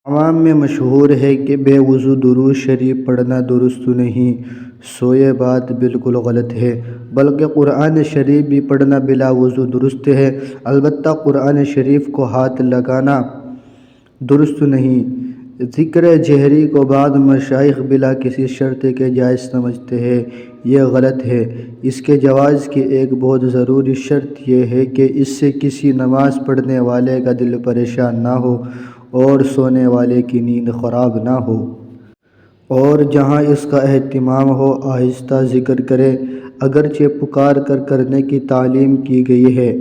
عوام میں مشہور ہے کہ بے وضو درود شریف پڑھنا درست نہیں، سو یہ بات بالکل غلط ہے، بلکہ قرآن شریف بھی پڑھنا بلا وضو درست ہے۔ البتہ قرآن شریف کو ہاتھ لگانا درست نہیں۔ ذکر جہری کو بعض مشائخ بلا کسی شرط کے جائز سمجھتے ہیں، یہ غلط ہے۔ اس کے جواز کی ایک بہت ضروری شرط یہ ہے کہ اس سے کسی نماز پڑھنے والے کا دل پریشان نہ ہو اور سونے والے کی نیند خراب نہ ہو، اور جہاں اس کا اہتمام ہو آہستہ ذکر کرے، اگرچہ پکار کر کرنے کی تعلیم کی گئی ہے۔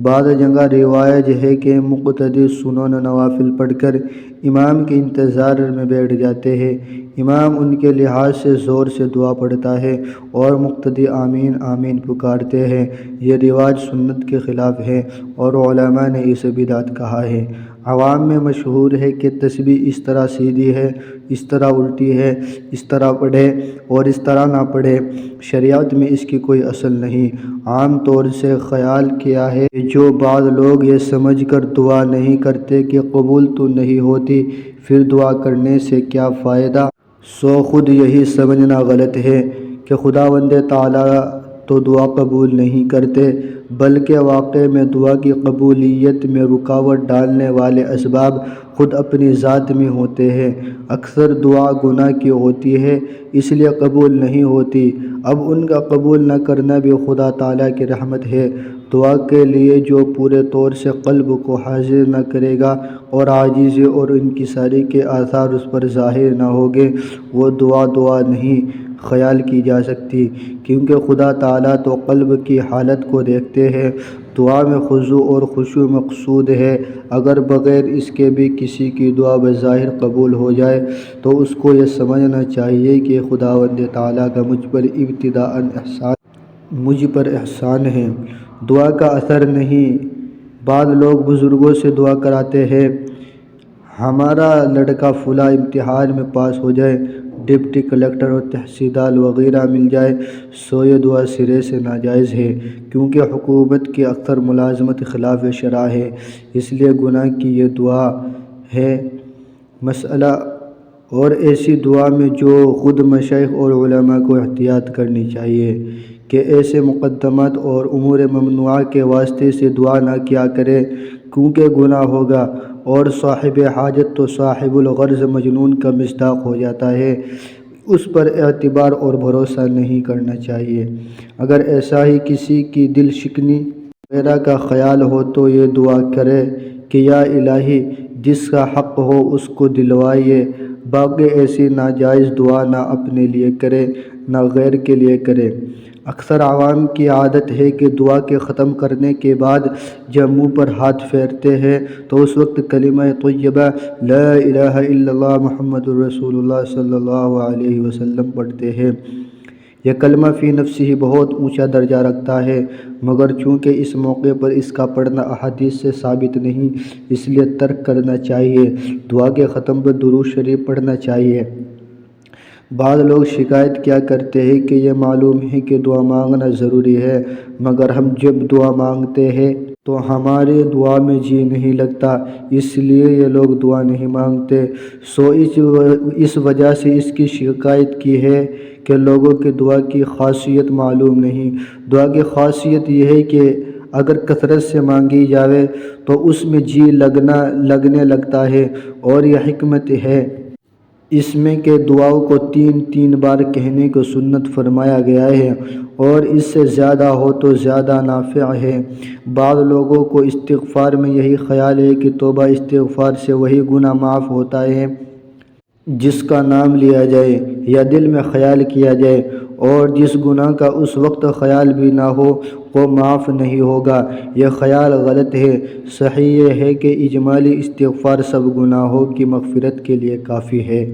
بعض جگہ روایت ہے کہ مقتدی سنن نوافل پڑھ کر امام کے انتظار میں بیٹھ جاتے ہیں۔ امام ان کے لحاظ سے زور سے دعا پڑھتا ہے اور مقتدی آمین آمین پکارتے ہیں۔ یہ رواج سنت کے خلاف ہے اور علماء نے اسے بدعت کہا ہے۔ عوام میں مشہور ہے کہ تسبیح اس طرح سیدھی ہے، اس طرح الٹی ہے، اس طرح پڑھے اور اس طرح نہ پڑھے۔ شریعت میں اس کی کوئی اصل نہیں۔ عام طور سے خیال کیا ہے کہ جو بعض لوگ یہ سمجھ کر دعا نہیں کرتے کہ قبول تو نہیں ہوتی، پھر دعا کرنے سے کیا فائدہ، سو خود یہی سمجھنا غلط ہے کہ خداوند تعالیٰ تو دعا قبول نہیں کرتے، بلکہ واقع میں دعا کی قبولیت میں رکاوٹ ڈالنے والے اسباب خود اپنی ذات میں ہوتے ہیں۔ اکثر دعا گناہ کی ہوتی ہے، اس لیے قبول نہیں ہوتی۔ اب ان کا قبول نہ کرنا بھی خدا تعالیٰ کی رحمت ہے۔ دعا کے لیے جو پورے طور سے قلب کو حاضر نہ کرے گا اور عاجزی اور انکساری کے آثار اس پر ظاہر نہ ہوگے، وہ دعا نہیں خیال کی جا سکتی، کیونکہ خدا تعالیٰ تو قلب کی حالت کو دیکھتے ہیں۔ دعا میں خضوع اور خشوع مقصود ہے۔ اگر بغیر اس کے بھی کسی کی دعا بظاہر قبول ہو جائے تو اس کو یہ سمجھنا چاہیے کہ خداوند تعالیٰ کا مجھ پر احسان ہے، دعا کا اثر نہیں۔ بعض لوگ بزرگوں سے دعا کراتے ہیں، ہمارا لڑکا فلاں امتحان میں پاس ہو جائے، ڈپٹی کلکٹر اور تحصیلدار وغیرہ مل جائے، سو یہ دعا سرے سے ناجائز ہے، کیونکہ حکومت کی اکثر ملازمت خلاف شرع ہے، اس لیے گناہ کی یہ دعا ہے مسئلہ۔ اور ایسی دعا میں جو خود مشائخ اور علماء کو احتیاط کرنی چاہیے کہ ایسے مقدمات اور امور ممنوعہ کے واسطے سے دعا نہ کیا کرے، کیونکہ گناہ ہوگا، اور صاحب حاجت تو صاحب الغرض مجنون کا مصداق ہو جاتا ہے، اس پر اعتبار اور بھروسہ نہیں کرنا چاہیے۔ اگر ایسا ہی کسی کی دل شکنی وغیرہ کا خیال ہو تو یہ دعا کرے کہ یا الہی جس کا حق ہو اس کو دلوائیے، باقی ایسی ناجائز دعا نہ اپنے لیے کرے نہ غیر کے لیے کرے۔ اکثر عوام کی عادت ہے کہ دعا کے ختم کرنے کے بعد جب منہ پر ہاتھ پھیرتے ہیں تو اس وقت کلمہ طیبہ لا الہ الا اللہ محمد الرسول اللہ صلی اللہ علیہ وسلم پڑھتے ہیں۔ یہ کلمہ فی نفسہ بہت اونچا درجہ رکھتا ہے، مگر چونکہ اس موقع پر اس کا پڑھنا احادیث سے ثابت نہیں، اس لیے ترک کرنا چاہیے۔ دعا کے ختم پر درود شریف پڑھنا چاہیے۔ بعض لوگ شکایت کیا کرتے ہیں کہ یہ معلوم ہے کہ دعا مانگنا ضروری ہے، مگر ہم جب دعا مانگتے ہیں تو ہمارے دعا میں جی نہیں لگتا، اس لیے یہ لوگ دعا نہیں مانگتے۔ سو اس وجہ سے اس کی شکایت کی ہے کہ لوگوں کی دعا کی خاصیت معلوم نہیں۔ دعا کی خاصیت یہ ہے کہ اگر کثرت سے مانگی جاوے تو اس میں جی لگنے لگتا ہے، اور یہ حکمت ہے اس میں کہ دعاؤں کو تین بار کہنے کو سنت فرمایا گیا ہے، اور اس سے زیادہ ہو تو زیادہ نافع ہے۔ بعض لوگوں کو استغفار میں یہی خیال ہے کہ توبہ استغفار سے وہی گناہ معاف ہوتا ہے جس کا نام لیا جائے یا دل میں خیال کیا جائے، اور جس گناہ کا اس وقت خیال بھی نہ ہو وہ معاف نہیں ہوگا۔ یہ خیال غلط ہے۔ صحیح یہ ہے کہ اجمالی استغفار سب گناہوں کی مغفرت کے لیے کافی ہے۔